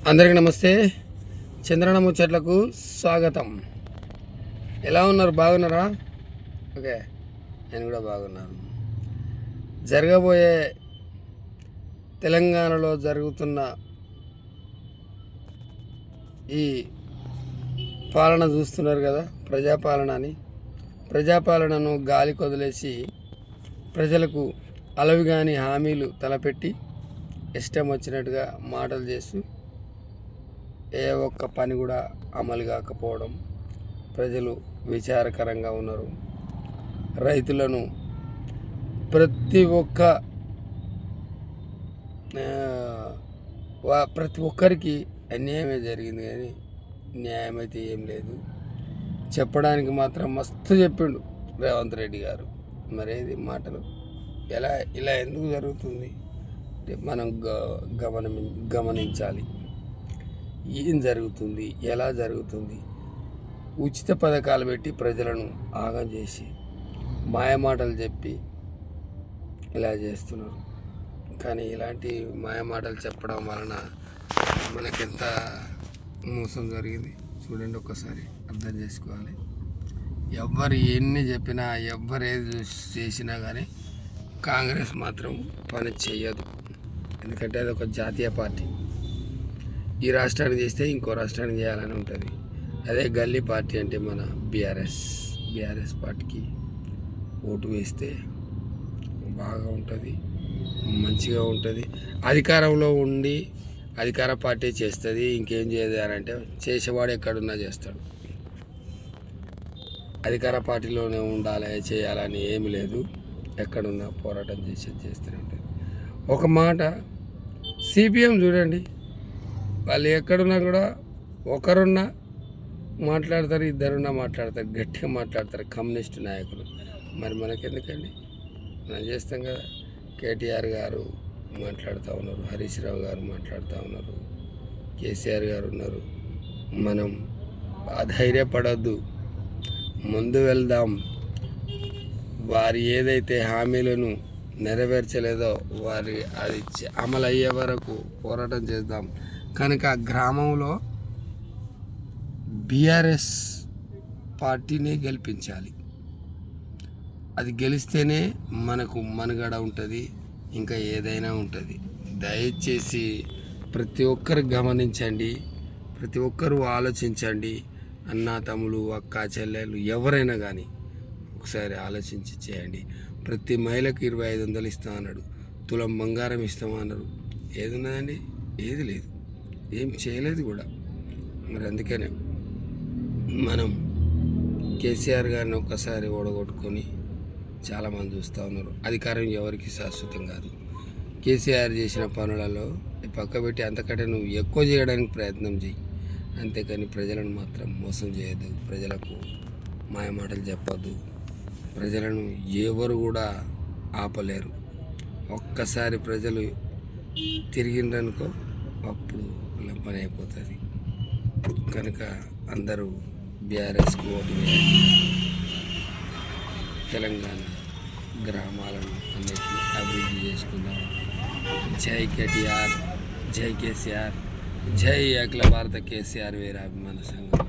అందరికీ నమస్తే. చంద్రన ముచ్చట్లకు స్వాగతం. ఎలా ఉన్నారు? బాగున్నారా? ఓకే, నేను కూడా బాగున్నాను. జరగబోయే తెలంగాణలో జరుగుతున్న ఈ పాలన చూస్తున్నారు కదా, ప్రజాపాలనను గాలి కొదిలేసి ప్రజలకు అలవిగాని హామీలు తలపెట్టి ఇష్టం వచ్చినట్టుగా మాటలు చేస్తూ ఏ ఒక్క పని కూడా అమలు కాకపోవడం ప్రజలు విచారకరంగా ఉన్నారు. రైతులను ప్రతి ఒక్కరికి అన్యాయమే జరిగింది, కానీ న్యాయం అయితే ఏం లేదు. చెప్పడానికి మాత్రం మస్తు చెప్పిండు రేవంత్ రెడ్డి గారు. మరేది మాటలు ఇలా ఎందుకు జరుగుతుంది మనం గమనించాలి. ఏం జరుగుతుంది, ఎలా జరుగుతుంది? ఉచిత పథకాలు పెట్టి ప్రజలను ఆగం చేసి మాయమాటలు చెప్పి ఇలా చేస్తున్నారు. కానీ ఇలాంటి మాయమాటలు చెప్పడం వలన మనకెంత మోసం జరిగింది చూడండి, ఒక్కసారి అర్థం చేసుకోవాలి. ఎవ్వరు ఎన్ని చెప్పినా, ఎవ్వరు ఏది చేసినా కానీ కాంగ్రెస్ మాత్రం పని చేయదు. ఎందుకంటే అది ఒక జాతీయ పార్టీ. ఈ రాష్ట్రానికి చేస్తే ఇంకో రాష్ట్రానికి చేయాలని ఉంటుంది. అదే గల్లీ పార్టీ అంటే మన బీఆర్ఎస్ పార్టీకి ఓటు వేస్తే బాగా ఉంటుంది, మంచిగా ఉంటుంది. అధికారంలో ఉండి అధికార పార్టీ చేస్తుంది, ఇంకేం చేయదు అని అంటే చేసేవాడు ఎక్కడున్నా చేస్తాడు. అధికార పార్టీలోనే ఉండాలి, చేయాలని ఏమి లేదు. ఎక్కడున్నా పోరాటం చేస్తూనే ఉంటుంది. ఒక మాట సిపిఎం చూడండి, వాళ్ళు ఎక్కడున్నా కూడా ఒకరున్నా మాట్లాడతారు, ఇద్దరున్నా మాట్లాడతారు, గట్టిగా మాట్లాడతారు కమ్యూనిస్ట్ నాయకులు. మరి మనకెందుకండి? మనం చేస్తాం కదా. కేటీఆర్ గారు మాట్లాడుతూ ఉన్నారు, హరీష్ రావు గారు మాట్లాడుతూ ఉన్నారు, కేసీఆర్ గారు ఉన్నారు. మనం అధైర్యపడద్దు, ముందు వెళ్దాం. వారి ఏదైతే హామీలను నెరవేర్చలేదో వారి అది అమలు అయ్యే వరకు పోరాటం చేద్దాం. కనుక గ్రామంలో బీఆర్ఎస్ పార్టీని గెలిపించాలి. అది గెలిస్తేనే మనకు మనుగడ ఉంటుంది, ఇంకా ఏదైనా ఉంటుంది. దయచేసి ప్రతి ఒక్కరు గమనించండి, ప్రతి ఒక్కరూ ఆలోచించండి. అన్న తమ్ముడు, అక్క చెల్లెలు ఎవరైనా కానీ ఒకసారి ఆలోచించి చేయండి. ప్రతి మహిళకు 2500 ఇస్తాం అన్నాడు, తులం బంగారం ఇస్తామన్నారు. ఏది ఉన్నదండి? ఏది లేదు, ఏం చేయలేదు కూడా. మరి అందుకనే మనం కేసీఆర్ గారిని ఒక్కసారి ఓడగొట్టుకొని చాలామంది చూస్తూ ఉన్నారు. అధికారం ఎవరికి శాశ్వతం కాదు. కేసీఆర్ చేసిన పనులలో పక్కబెట్టి అంతకంటే నువ్వు ఎక్కువ చేయడానికి ప్రయత్నం చేయి, అంతేకాని ప్రజలను మాత్రం మోసం చేయొద్దు, ప్రజలకు మాయమాటలు చెప్పొద్దు. ప్రజలను ఎవరు కూడా ఆపలేరు. ఒక్కసారి ప్రజలు తిరిగిందనుకో అప్పుడు పని అయిపోతుంది. కనుక అందరూ బీఆర్ఎస్కు ఓటు వేయాలి. తెలంగాణ గ్రామాలను అన్నిటిని అభివృద్ధి చేసుకుందాం. జై కేటీఆర్, జై కేసీఆర్, జై అఖిల భారత కేసీఆర్ వీరాభిమాన సంఘం.